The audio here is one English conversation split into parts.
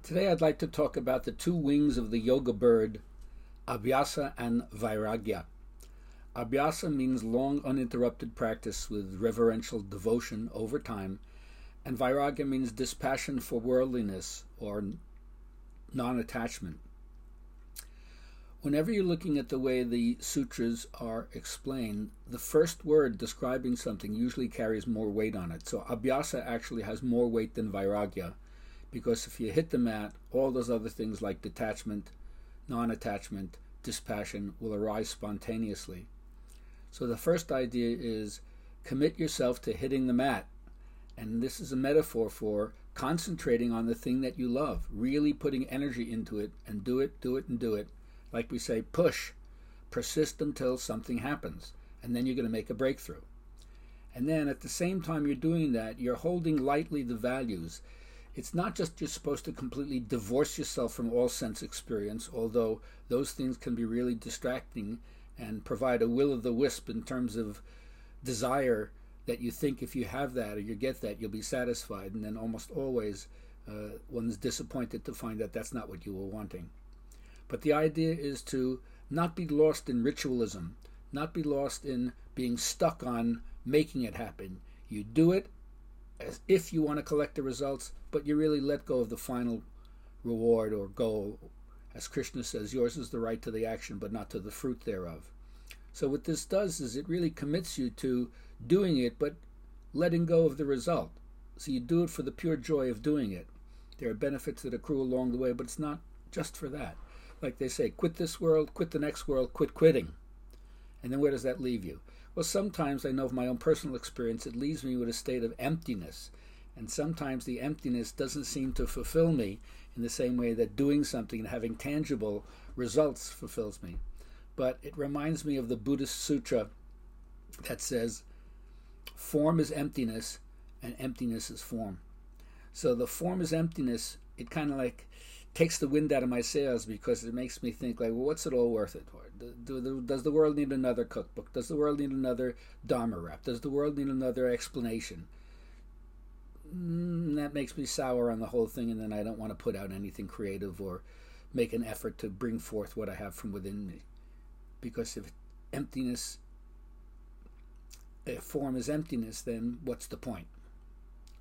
Today I'd like to talk about the two wings of the yoga bird, Abhyasa and Vairagya. Abhyasa means long uninterrupted practice with reverential devotion over time, and Vairagya means dispassion for worldliness or non-attachment. Whenever you're looking at the way the sutras are explained, the first word describing something usually carries more weight on it. So Abhyasa actually has more weight than Vairagya, because if you hit the mat, all those other things like detachment, non-attachment, dispassion will arise spontaneously. So the first idea is commit yourself to hitting the mat. And this is a metaphor for concentrating on the thing that you love, really putting energy into it, and do it, and do it. Like we say, push, persist until something happens, and then you're going to make a breakthrough. And then at the same time you're doing that, you're holding lightly the values. It's not just you're supposed to completely divorce yourself from all sense experience, although those things can be really distracting and provide a will-o'-the-wisp in terms of desire that you think if you have that or you get that, you'll be satisfied. And then almost always one's disappointed to find that that's not what you were wanting. But the idea is to not be lost in ritualism, not be lost in being stuck on making it happen. You do it as if you want to collect the results, but you really let go of the final reward or goal. As Krishna says, yours is the right to the action, but not to the fruit thereof. So what this does is it really commits you to doing it, but letting go of the result. So you do it for the pure joy of doing it. There are benefits that accrue along the way, but it's not just for that. Like they say, quit this world, quit the next world, quit quitting. And then where does that leave you? Well, sometimes I know of my own personal experience, it leaves me with a state of emptiness. And sometimes the emptiness doesn't seem to fulfill me in the same way that doing something and having tangible results fulfills me. But it reminds me of the Buddhist sutra that says, form is emptiness and emptiness is form. So the form is emptiness, it kind of like takes the wind out of my sails, because it makes me think like, well, what's it all worth it for? Does the world need another cookbook? Does the world need another Dharma rap? Does the world need another explanation? That makes me sour on the whole thing, and then I don't want to put out anything creative or make an effort to bring forth what I have from within me. Because if emptiness, if form is emptiness, then what's the point?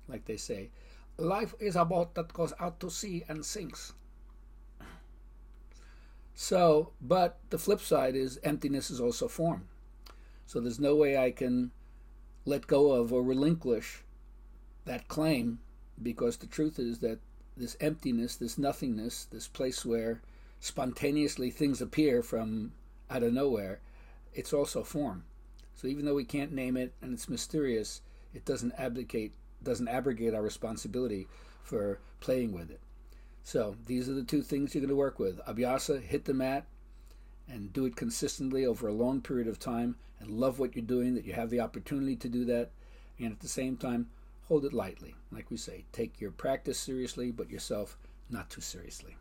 Like they say, life is a boat that goes out to sea and sinks. So, but the flip side is emptiness is also form. So there's no way I can let go of or relinquish that claim, because the truth is that this emptiness, this nothingness, this place where spontaneously things appear from out of nowhere, it's also form. So even though we can't name it and it's mysterious, it doesn't abrogate our responsibility for playing with it. So these are the two things you're going to work with. Abhyasa, hit the mat and do it consistently over a long period of time, and love what you're doing, that you have the opportunity to do that, and at the same time, hold it lightly. Like we say, take your practice seriously, but yourself not too seriously.